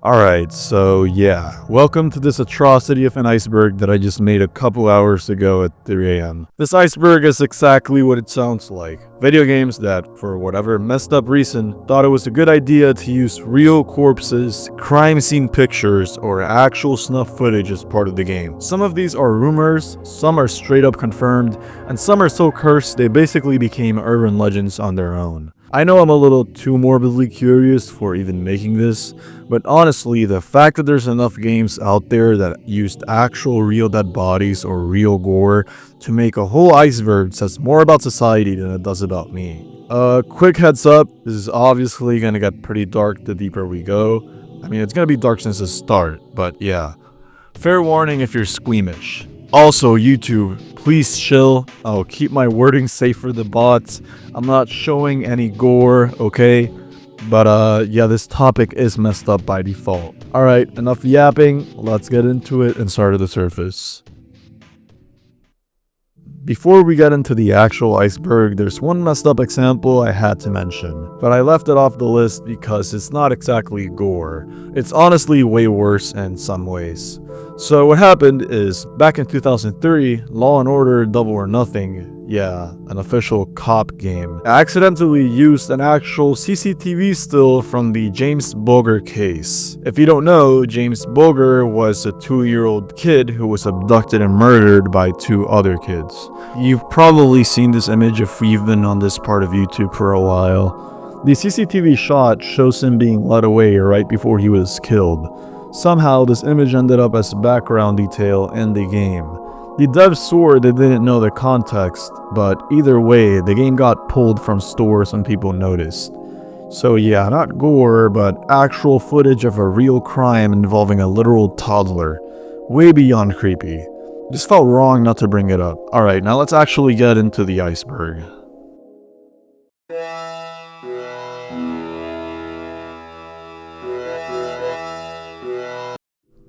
Alright, so yeah, welcome to this atrocity of an iceberg that I just made a couple hours ago at 3 a.m. This iceberg is exactly what it sounds like. Video games that, for whatever messed up reason, thought it was a good idea to use real corpses, crime scene pictures, or actual snuff footage as part of the game. Some of these are rumors, some are straight up confirmed, and some are so cursed they basically became urban legends on their own. I know I'm a little too morbidly curious for even making this, but honestly, the fact that there's enough games out there that used actual real dead bodies or real gore to make a whole iceberg says more about society than it does about me. Quick heads up, this is obviously gonna get pretty dark the deeper we go. I mean, it's gonna be dark since the start, but yeah. Fair warning if you're squeamish. Also, YouTube, please chill. I'll keep my wording safe for the bots. I'm not showing any gore, okay? But yeah, this topic is messed up by default. Alright, enough yapping. Let's get into it and start at the surface. Before we get into the actual iceberg, there's one messed up example I had to mention, but I left it off the list because it's not exactly gore. It's honestly way worse in some ways. So what happened is, back in 2003, Law & Order Double or Nothing, yeah, an official cop game, accidentally used an actual CCTV still from the James Boger case. If you don't know, James Boger was a 2-year-old kid who was abducted and murdered by 2 other kids. You've probably seen this image if you've been on this part of YouTube for a while. The CCTV shot shows him being led away right before he was killed. Somehow, this image ended up as background detail in the game. The devs swore they didn't know the context, but either way, the game got pulled from stores when people noticed. So yeah, not gore, but actual footage of a real crime involving a literal toddler. Way beyond creepy. Just felt wrong not to bring it up. Alright, now let's actually get into the iceberg.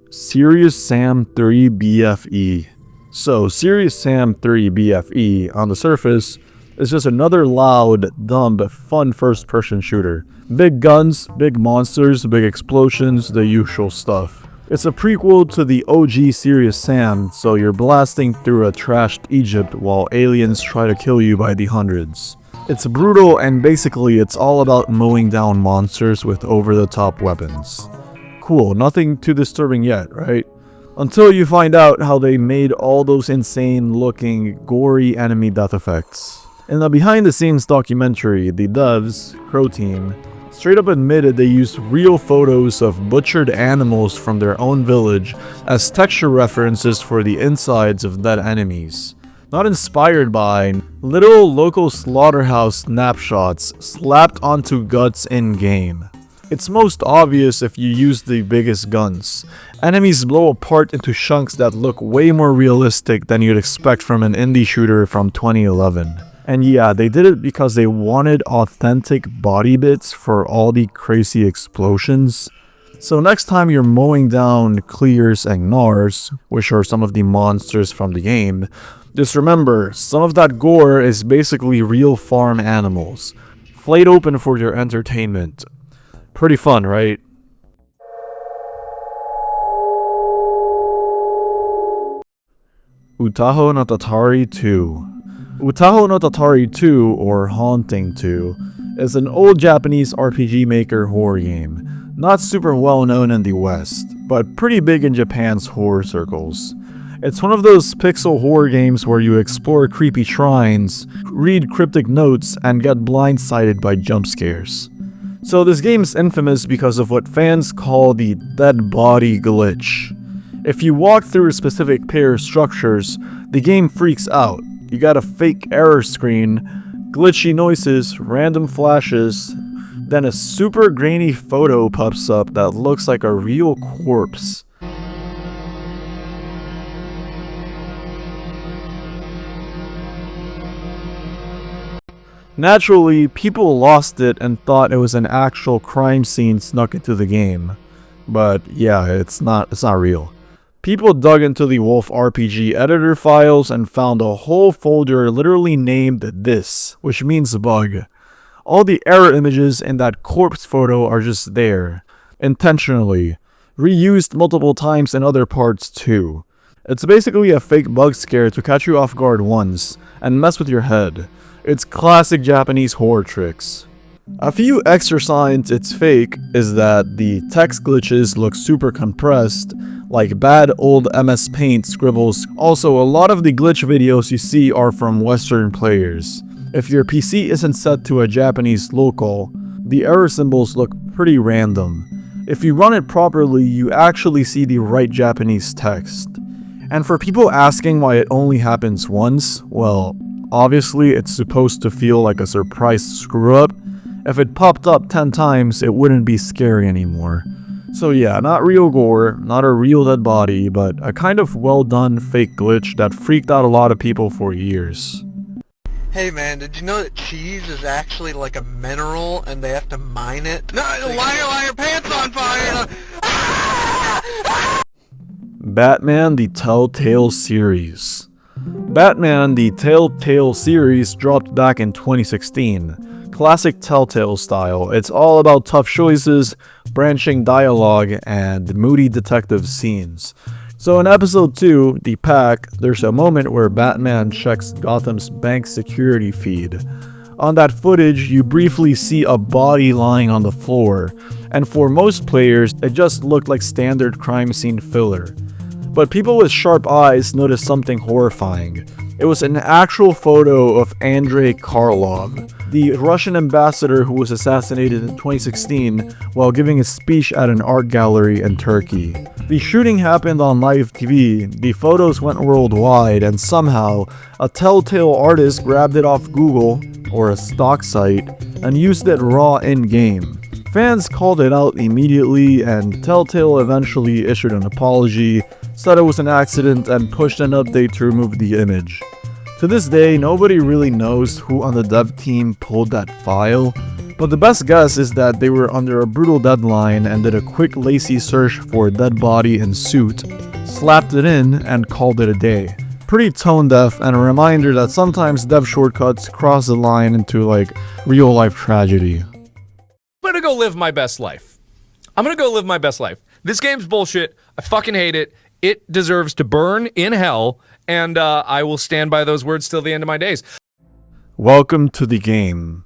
Serious Sam 3 BFE. So, Serious Sam 3 BFE, on the surface, is just another loud, dumb, but fun first-person shooter. Big guns, big monsters, big explosions, the usual stuff. It's a prequel to the OG Serious Sam, so you're blasting through a trashed Egypt while aliens try to kill you by the hundreds. It's brutal, and basically it's all about mowing down monsters with over-the-top weapons. Cool, nothing too disturbing yet, right? Until you find out how they made all those insane looking, gory enemy death effects. In the behind the scenes documentary, the devs, Crow Team, straight up admitted they used real photos of butchered animals from their own village as texture references for the insides of dead enemies. Not inspired by literal local slaughterhouse snapshots slapped onto guts in-game. It's most obvious if you use the biggest guns. Enemies blow apart into chunks that look way more realistic than you'd expect from an indie shooter from 2011. And yeah, they did it because they wanted authentic body bits for all the crazy explosions. So next time you're mowing down clears and gnars, which are some of the monsters from the game, just remember, some of that gore is basically real farm animals, flayed open for your entertainment. Pretty fun, right? Utaho no Tatari 2. Utaho no Tatari 2, or Haunting 2, is an old Japanese RPG Maker horror game. Not super well known in the West, but pretty big in Japan's horror circles. It's one of those pixel horror games where you explore creepy shrines, read cryptic notes, and get blindsided by jump scares. So this game is infamous because of what fans call the dead body glitch. If you walk through a specific pair of structures, the game freaks out. You got a fake error screen, glitchy noises, random flashes, then a super grainy photo pops up that looks like a real corpse. Naturally, people lost it and thought it was an actual crime scene snuck into the game. But yeah, it's not real. People dug into the Wolf RPG editor files and found a whole folder literally named this, which means bug. All the error images in that corpse photo are just there, intentionally. reused multiple times in other parts too. It's basically a fake bug scare to catch you off guard once, and mess with your head. It's classic Japanese horror tricks. A few extra signs it's fake is that the text glitches look super compressed, like bad old MS Paint scribbles. Also, a lot of the glitch videos you see are from Western players. If your PC isn't set to a Japanese local, the error symbols look pretty random. If you run it properly, you actually see the right Japanese text. And for people asking why it only happens once, well, obviously it's supposed to feel like a surprise screw-up. If it popped up 10 times, it wouldn't be scary anymore. So yeah, not real gore, not a real dead body, but a kind of well done fake glitch that freaked out a lot of people for years. Hey man, did you know that cheese is actually like a mineral and they have to mine it? No, why are your pants on fire? Batman the Telltale Series. Batman the Telltale Series dropped back in 2016. Classic Telltale style. It's all about tough choices, branching dialogue, and moody detective scenes. So in episode 2, The Pack, there's a moment where Batman checks Gotham's bank security feed. On that footage, you briefly see a body lying on the floor, and for most players, it just looked like standard crime scene filler. But people with sharp eyes noticed something horrifying. It was an actual photo of Andrei Karlov, the Russian ambassador who was assassinated in 2016 while giving a speech at an art gallery in Turkey. The shooting happened on live TV, the photos went worldwide, and somehow, a Telltale artist grabbed it off Google, or a stock site, and used it raw in-game. Fans called it out immediately, and Telltale eventually issued an apology, said it was an accident, and pushed an update to remove the image. To this day, nobody really knows who on the dev team pulled that file, but the best guess is that they were under a brutal deadline and did a quick lazy search for a dead body and suit, slapped it in, and called it a day. Pretty tone deaf, and a reminder that sometimes dev shortcuts cross the line into like real life tragedy. I'm gonna go live my best life. This game's bullshit. I fucking hate it. It deserves to burn in hell, and I will stand by those words till the end of my days. Welcome to the Game.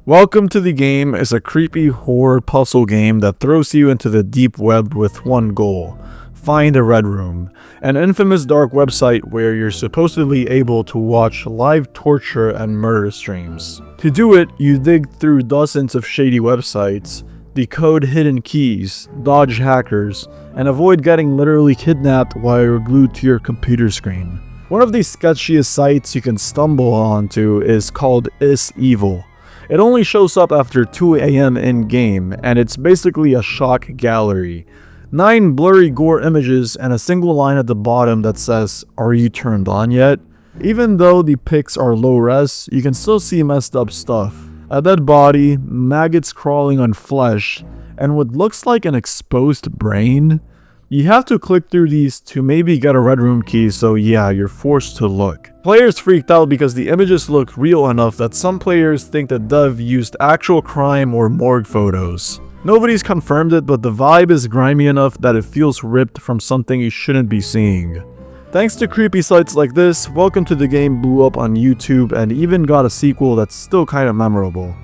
Welcome to the Game is a creepy horror puzzle game that throws you into the deep web with one goal: find a red room, an infamous dark website where you're supposedly able to watch live torture and murder streams. To do it, you dig through dozens of shady websites, decode hidden keys, dodge hackers, and avoid getting literally kidnapped while you're glued to your computer screen. One of the sketchiest sites you can stumble onto is called Is Evil. It only shows up after 2 AM in-game, and it's basically a shock gallery. 9 blurry gore images and a single line at the bottom that says, "Are you turned on yet?" Even though the pics are low res, you can still see messed up stuff. A dead body, maggots crawling on flesh, and what looks like an exposed brain. You have to click through these to maybe get a red room key, so yeah, you're forced to look. Players freaked out because the images look real enough that some players think the dev used actual crime or morgue photos. Nobody's confirmed it, but the vibe is grimy enough that it feels ripped from something you shouldn't be seeing. Thanks to creepy sites like this, Welcome to the Game blew up on YouTube and even got a sequel that's still kinda memorable.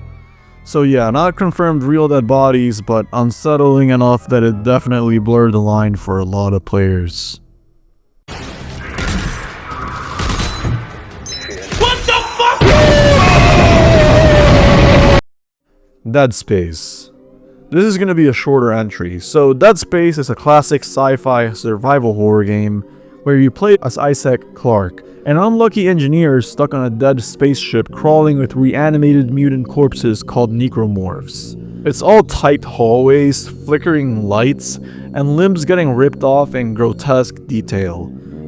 So yeah, not confirmed real dead bodies, but unsettling enough that it definitely blurred the line for a lot of players. What the fuck? Dead Space. This is gonna be a shorter entry. So Dead Space is a classic sci-fi survival horror game where you play as Isaac Clarke, an unlucky engineer stuck on a dead spaceship crawling with reanimated mutant corpses called necromorphs. It's all tight hallways, flickering lights, and limbs getting ripped off in grotesque detail.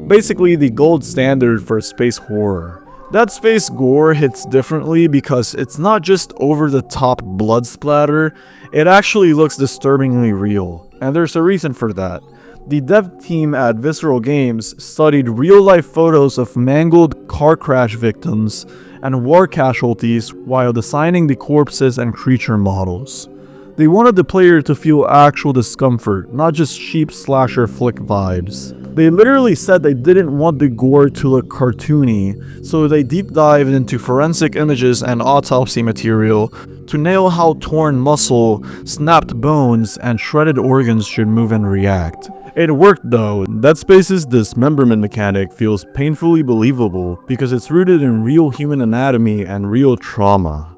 Basically the gold standard for space horror. Dead Space gore hits differently because it's not just over-the-top blood splatter, it actually looks disturbingly real, and there's a reason for that. The dev team at Visceral Games studied real-life photos of mangled car crash victims and war casualties while designing the corpses and creature models. They wanted the player to feel actual discomfort, not just cheap slasher flick vibes. They literally said they didn't want the gore to look cartoony, so they deep dived into forensic images and autopsy material to nail how torn muscle, snapped bones, and shredded organs should move and react. It worked though. Dead Space's dismemberment mechanic feels painfully believable because it's rooted in real human anatomy and real trauma.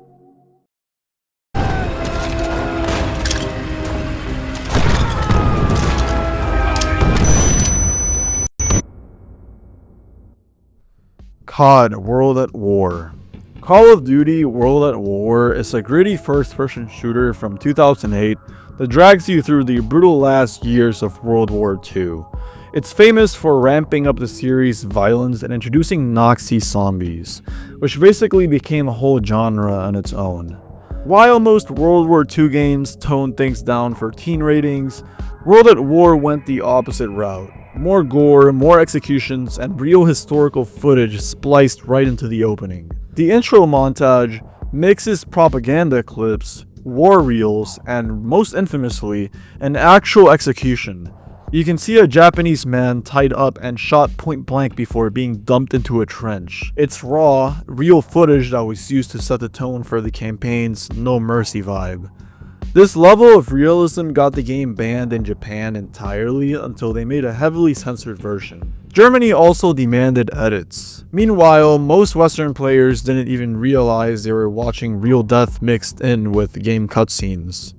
COD World at War. Call of Duty World at War is a gritty first-person shooter from 2008 that drags you through the brutal last years of World War II. It's famous for ramping up the series' violence and introducing Nazi zombies, which basically became a whole genre on its own. While most World War II games toned things down for teen ratings, World at War went the opposite route. More gore, more executions, and real historical footage spliced right into the opening. The intro montage mixes propaganda clips, war reels, and most infamously, an actual execution. You can see a Japanese man tied up and shot point blank before being dumped into a trench. It's raw, real footage that was used to set the tone for the campaign's No Mercy vibe. This level of realism got the game banned in Japan entirely until they made a heavily censored version. Germany also demanded edits. Meanwhile, most Western players didn't even realize they were watching real death mixed in with game cutscenes.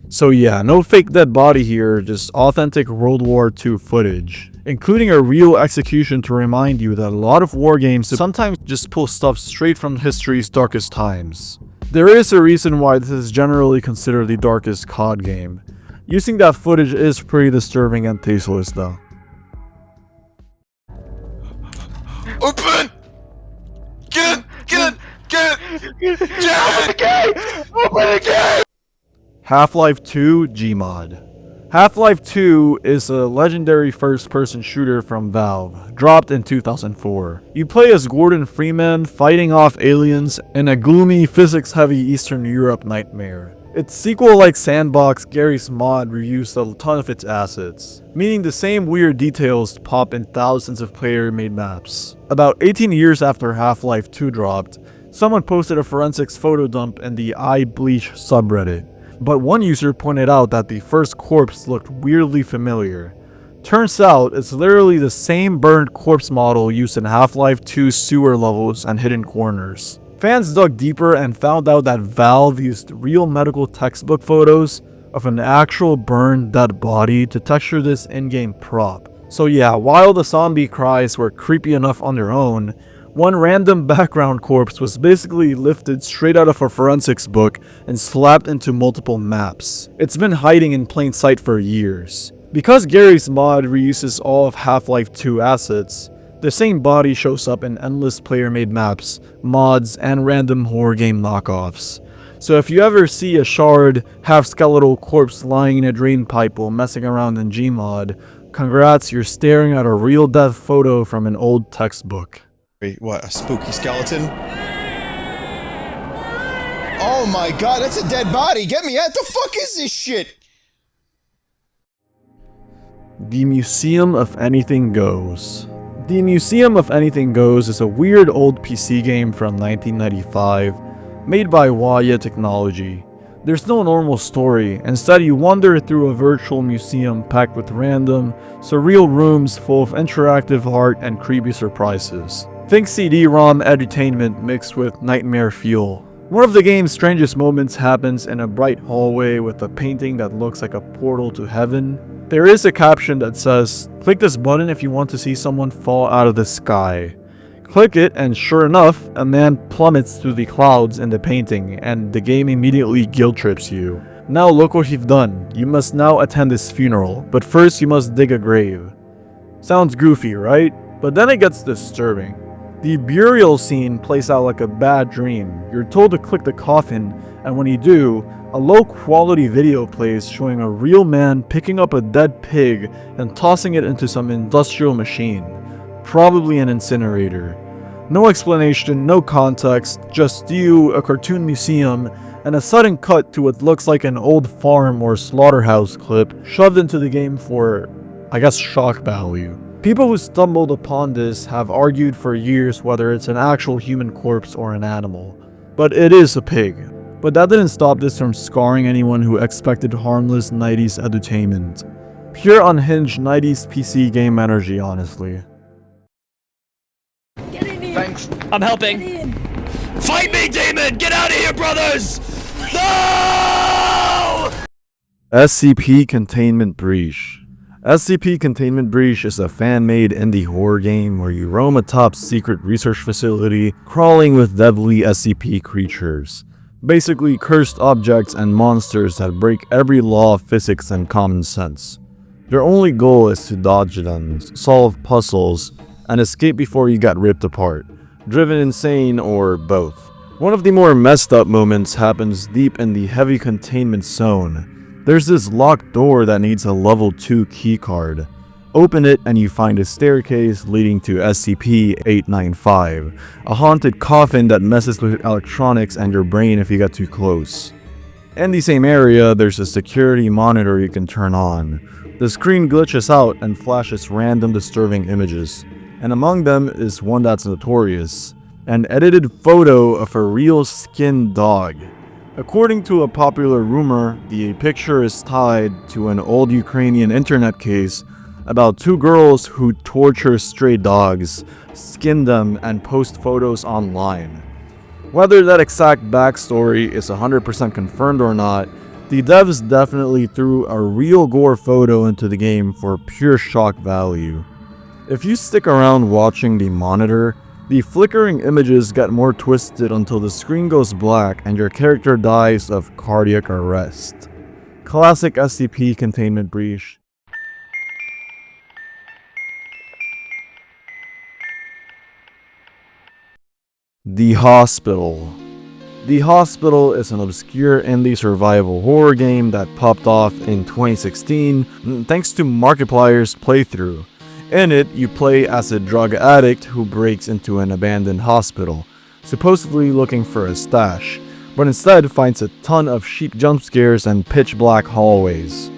So yeah, no fake dead body here, just authentic World War II footage, including a real execution to remind you that a lot of war games sometimes just pull stuff straight from history's darkest times. There is a reason why this is generally considered the darkest COD game. Using that footage is pretty disturbing and tasteless though. Open! Get in! Get in! Get in! Get in! Open the gate! Open the gate! Half-Life 2 Gmod. Half-Life 2 is a legendary first-person shooter from Valve, dropped in 2004. You play as Gordon Freeman fighting off aliens in a gloomy, physics-heavy Eastern Europe nightmare. Its sequel-like sandbox Garry's Mod reused a ton of its assets, meaning the same weird details pop in thousands of player-made maps. About 18 years after Half-Life 2 dropped, someone posted a forensics photo dump in the iBleach subreddit. But one user pointed out that the first corpse looked weirdly familiar. Turns out, it's literally the same burned corpse model used in Half-Life 2's sewer levels and hidden corners. Fans dug deeper and found out that Valve used real medical textbook photos of an actual burned dead body to texture this in-game prop. So yeah, while the zombie cries were creepy enough on their own, one random background corpse was basically lifted straight out of a forensics book and slapped into multiple maps. It's been hiding in plain sight for years. Because Garry's Mod reuses all of Half-Life 2 assets, the same body shows up in endless player-made maps, mods, and random horror game knockoffs. So if you ever see a shard, half-skeletal corpse lying in a drain pipe while messing around in Gmod, congrats, you're staring at a real death photo from an old textbook. Wait, what, a spooky skeleton? Oh my god, that's a dead body! Get me out! The fuck is this shit? The Museum of Anything Goes. The Museum of Anything Goes is a weird old PC game from 1995, made by Waya Technology. There's no normal story, instead you wander through a virtual museum packed with random, surreal rooms full of interactive art and creepy surprises. Think CD-ROM edutainment mixed with nightmare fuel. One of the game's strangest moments happens in a bright hallway with a painting that looks like a portal to heaven. There is a caption that says, "Click this button if you want to see someone fall out of the sky." Click it and sure enough, a man plummets through the clouds in the painting and the game immediately guilt trips you. Now look what you've done. You must now attend his funeral, but first you must dig a grave. Sounds goofy, right? But then it gets disturbing. The burial scene plays out like a bad dream. You're told to click the coffin, and when you do, a low-quality video plays showing a real man picking up a dead pig and tossing it into some industrial machine, probably an incinerator. No explanation, no context, just you, a cartoon museum, and a sudden cut to what looks like an old farm or slaughterhouse clip shoved into the game for, I guess, shock value. People who stumbled upon this have argued for years whether it's an actual human corpse or an animal, but it is a pig. But that didn't stop this from scarring anyone who expected harmless 90s edutainment. Pure unhinged 90s PC game energy, honestly. Get in here! Thanks. I'm helping. Fight me, demon! Get out of here, brothers! No! SCP Containment Breach. SCP Containment Breach is a fan-made indie horror game where you roam a top-secret research facility crawling with deadly SCP creatures. Basically cursed objects and monsters that break every law of physics and common sense. Their only goal is to dodge them, solve puzzles, and escape before you get ripped apart, driven insane, or both. One of the more messed up moments happens deep in the heavy containment zone. There's this locked door that needs a level 2 keycard. Open it and you find a staircase leading to SCP-895, a haunted coffin that messes with electronics and your brain if you get too close. In the same area, there's a security monitor you can turn on. The screen glitches out and flashes random disturbing images, and among them is one that's notorious, an edited photo of a real skinned dog. According to a popular rumor, the picture is tied to an old Ukrainian internet case about 2 girls who torture stray dogs, skin them, and post photos online. Whether that exact backstory is 100% confirmed or not, the devs definitely threw a real gore photo into the game for pure shock value. If you stick around watching the monitor, the flickering images get more twisted until the screen goes black and your character dies of cardiac arrest. Classic SCP Containment Breach. The Hospital. The Hospital is an obscure indie survival horror game that popped off in 2016 thanks to Markiplier's playthrough. In it, you play as a drug addict who breaks into an abandoned hospital, supposedly looking for a stash, but instead finds a ton of cheap jump scares and pitch black hallways.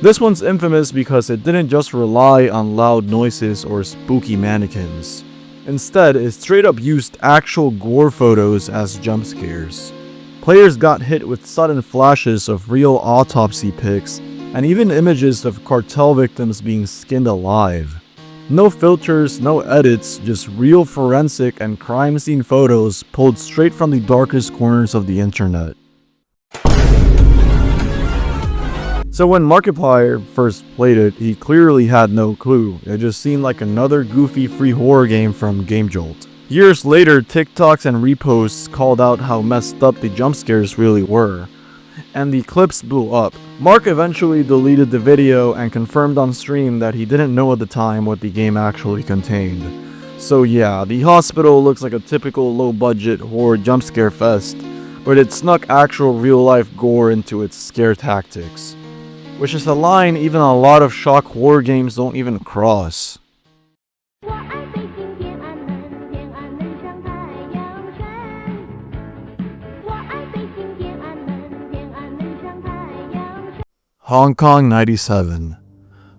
This one's infamous because it didn't just rely on loud noises or spooky mannequins. Instead, it straight up used actual gore photos as jump scares. Players got hit with sudden flashes of real autopsy pics and even images of cartel victims being skinned alive. No filters, no edits, just real forensic and crime scene photos pulled straight from the darkest corners of the internet. So when Markiplier first played it, he clearly had no clue. It just seemed like another goofy free horror game from GameJolt. Years later, TikToks and reposts called out how messed up the jump scares really were, and the clips blew up. Mark eventually deleted the video and confirmed on stream that he didn't know at the time what the game actually contained. So yeah, The Hospital looks like a typical low-budget horror jump scare fest, but it snuck actual real-life gore into its scare tactics, which is a line even a lot of shock horror games don't even cross. Hong Kong 97.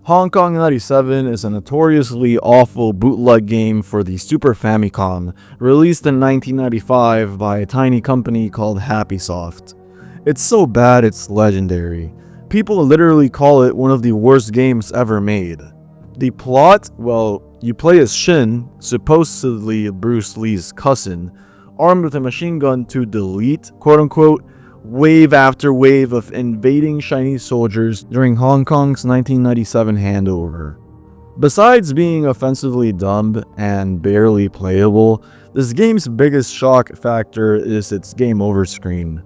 Hong Kong 97 is a notoriously awful bootleg game for the Super Famicom, released in 1995 by a tiny company called Happysoft. It's so bad it's legendary. People literally call it one of the worst games ever made. The plot? Well, you play as Shin, supposedly Bruce Lee's cousin, armed with a machine gun to delete, quote-unquote, wave after wave of invading Chinese soldiers during Hong Kong's 1997 handover. Besides being offensively dumb and barely playable, this game's biggest shock factor is its game over screen.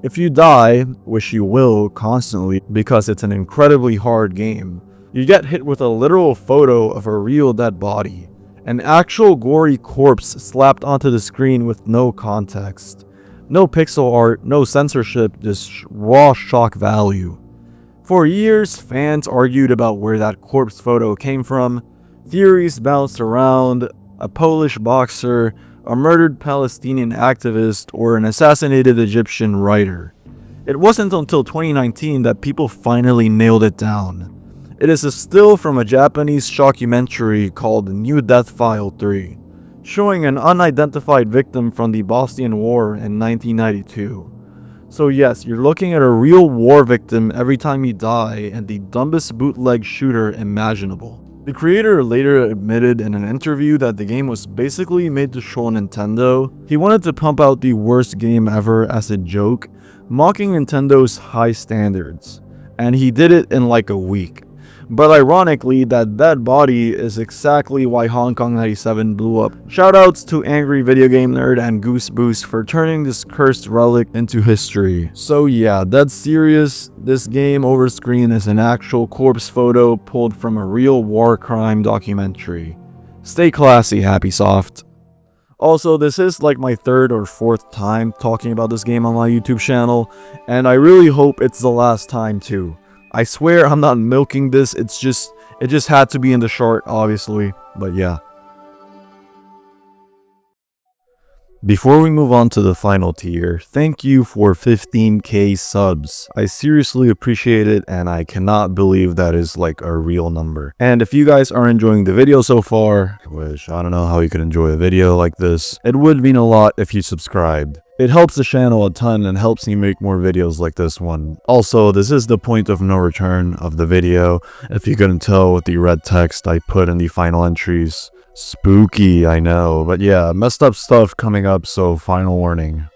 If you die, which you will constantly because it's an incredibly hard game, you get hit with a literal photo of a real dead body, an actual gory corpse slapped onto the screen with no context. No pixel art, no censorship, just raw shock value. For years, fans argued about where that corpse photo came from. Theories bounced around: a Polish boxer, a murdered Palestinian activist, or an assassinated Egyptian writer. It wasn't until 2019 that people finally nailed it down. It is a still from a Japanese shockumentary called New Death File 3, showing an unidentified victim from the Bosnian War in 1992. So yes, you're looking at a real war victim every time you die and the dumbest bootleg shooter imaginable. The creator later admitted in an interview that the game was basically made to troll Nintendo. He wanted to pump out the worst game ever as a joke, mocking Nintendo's high standards. And he did it in like a week. But ironically, that dead body is exactly why Hong Kong 97 blew up. Shoutouts to Angry Video Game Nerd and Goose Boost for turning this cursed relic into history. So yeah, dead serious, this game over screen is an actual corpse photo pulled from a real war crime documentary. Stay classy, Happy Soft. Also, this is like my third or fourth time talking about this game on my YouTube channel, and I really hope it's the last time too. I swear I'm not milking this, it just had to be in the short, obviously, but yeah. Before we move on to the final tier, thank you for 15k subs. I seriously appreciate it and I cannot believe that is like a real number. And if you guys are enjoying the video so far, which I don't know how you could enjoy a video like this, it would mean a lot if you subscribed. It helps the channel a ton and helps me make more videos like this one. Also, this is the point of no return of the video, if you couldn't tell with the red text I put in the final entries. Spooky, I know, but yeah, messed up stuff coming up, so final warning.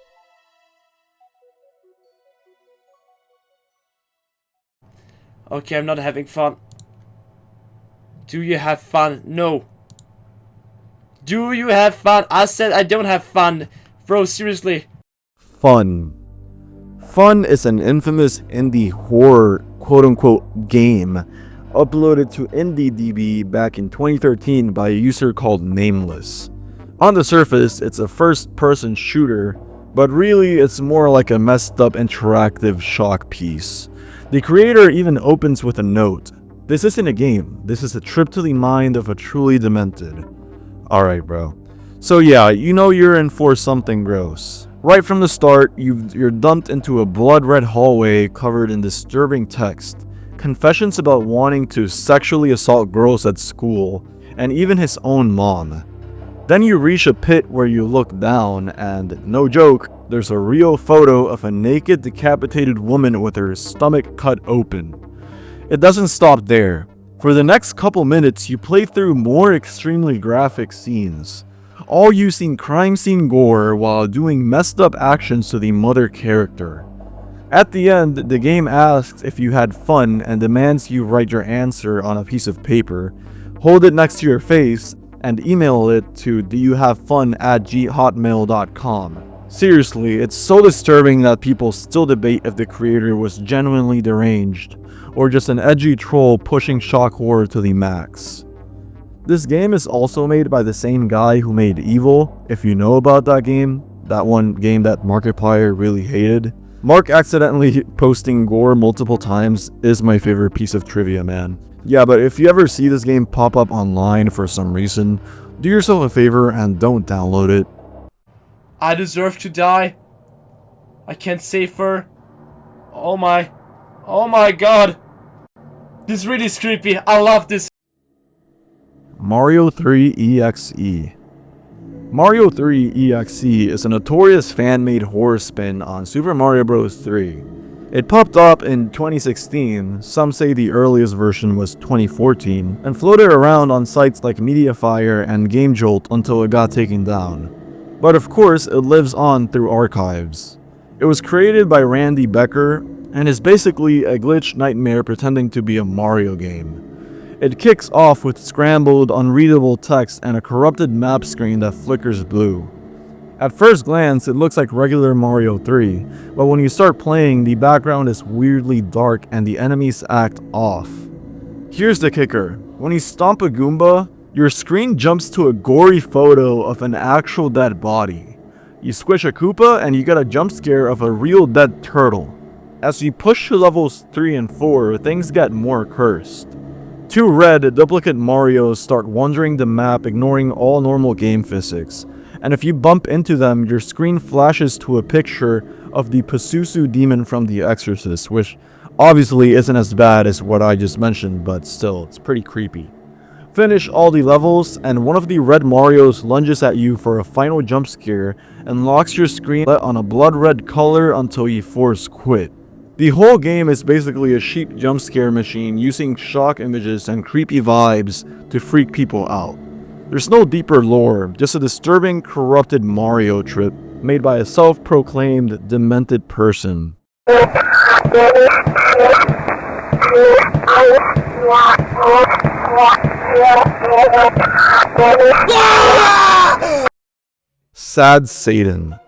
Okay, I'm not having fun. Do you have fun? No. Do you have fun? I said I don't have fun. Bro, seriously. Fun. Fun is an infamous indie horror quote-unquote game uploaded to IndieDB back in 2013 by a user called Nameless. On the surface, it's a first-person shooter, but really it's more like a messed up interactive shock piece. The creator even opens with a note. This isn't a game, this is a trip to the mind of a truly demented. Alright bro. So yeah, you know you're in for something gross. Right from the start, you're dumped into a blood-red hallway covered in disturbing text. Confessions about wanting to sexually assault girls at school, and even his own mom. Then you reach a pit where you look down, and no joke, there's a real photo of a naked, decapitated woman with her stomach cut open. It doesn't stop there. For the next couple minutes, you play through more extremely graphic scenes, all using crime scene gore while doing messed up actions to the mother character. At the end, the game asks if you had fun and demands you write your answer on a piece of paper, hold it next to your face, and email it to doyouhavefun@hotmail.com. Seriously, it's so disturbing that people still debate if the creator was genuinely deranged, or just an edgy troll pushing shock horror to the max. This game is also made by the same guy who made Evil, if you know about that game, that one game that Markiplier really hated. Mark accidentally posting gore multiple times is my favorite piece of trivia, man. Yeah, but if you ever see this game pop up online for some reason, do yourself a favor and don't download it. I deserve to die. I can't save her. Oh my god. This really is creepy. I love this. Mario 3 EXE. Mario 3 EXE is a notorious fan-made horror spin on Super Mario Bros. 3. It popped up in 2016, some say the earliest version was 2014, and floated around on sites like Mediafire and GameJolt until it got taken down. But of course, it lives on through archives. It was created by Randy Becker, and is basically a glitched nightmare pretending to be a Mario game. It kicks off with scrambled, unreadable text and a corrupted map screen that flickers blue. At first glance, it looks like regular Mario 3, but when you start playing, the background is weirdly dark and the enemies act off. Here's the kicker. When you stomp a Goomba, your screen jumps to a gory photo of an actual dead body. You squish a Koopa and you get a jump scare of a real dead turtle. As you push to levels 3 and 4, things get more cursed. Two red duplicate Marios start wandering the map, ignoring all normal game physics, and if you bump into them, your screen flashes to a picture of the Pazuzu demon from The Exorcist, which obviously isn't as bad as what I just mentioned, but still, it's pretty creepy. Finish all the levels, and one of the red Marios lunges at you for a final jump scare and locks your screen on a blood red color until you force quit. The whole game is basically a cheap jump scare machine using shock images and creepy vibes to freak people out. There's no deeper lore, just a disturbing, corrupted Mario trip made by a self-proclaimed demented person. Sad Satan.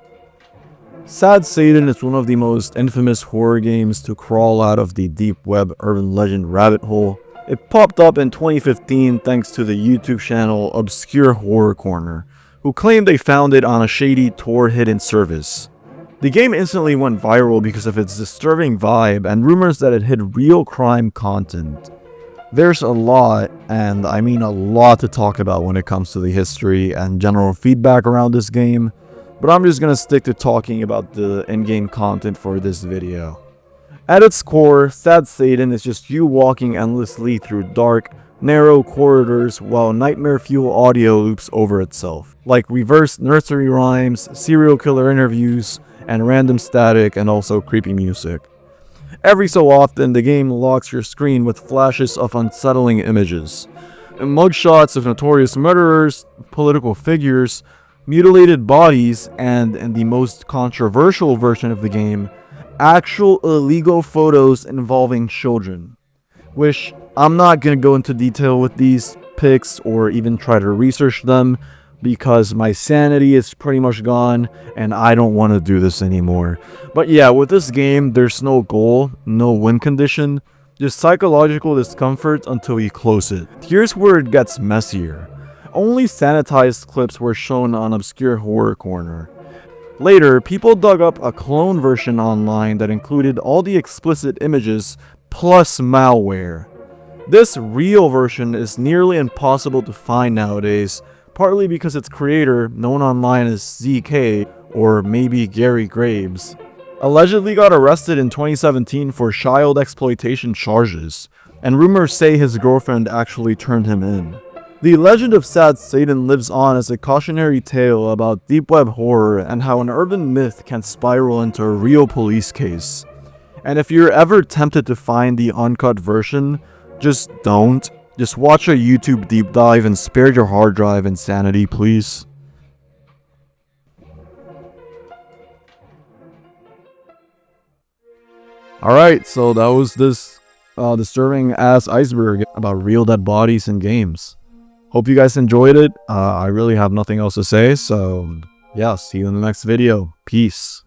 Sad Satan is one of the most infamous horror games to crawl out of the deep web urban legend rabbit hole. It popped up in 2015 thanks to the YouTube channel Obscure Horror Corner, who claimed they found it on a shady Tor hidden service. The game instantly went viral because of its disturbing vibe and rumors that it hid real crime content. There's a lot, and I mean a lot, to talk about when it comes to the history and general feedback around this game, but I'm just gonna stick to talking about the in-game content for this video. At its core, Sad Satan is just you walking endlessly through dark, narrow corridors while nightmare fuel audio loops over itself, like reverse nursery rhymes, serial killer interviews, and random static and also creepy music. Every so often, the game locks your screen with flashes of unsettling images. Mugshots of notorious murderers, political figures, mutilated bodies, and in the most controversial version of the game, actual illegal photos involving children. Which, I'm not gonna go into detail with these pics or even try to research them, because my sanity is pretty much gone and I don't want to do this anymore. But yeah, with this game, there's no goal, no win condition, just psychological discomfort until you close it. Here's where it gets messier. Only sanitized clips were shown on Obscure Horror Corner. Later, people dug up a clone version online that included all the explicit images plus malware. This real version is nearly impossible to find nowadays, partly because its creator, known online as ZK, or maybe Gary Graves, allegedly got arrested in 2017 for child exploitation charges, and rumors say his girlfriend actually turned him in. The legend of Sad Satan lives on as a cautionary tale about deep web horror and how an urban myth can spiral into a real police case. And if you're ever tempted to find the uncut version, just don't. Just watch a YouTube deep dive and spare your hard drive and sanity, please. Alright, so that was this disturbing ass Iceberg about real dead bodies in games. Hope you guys enjoyed it. I really have nothing else to say, so yeah, see you in the next video. Peace.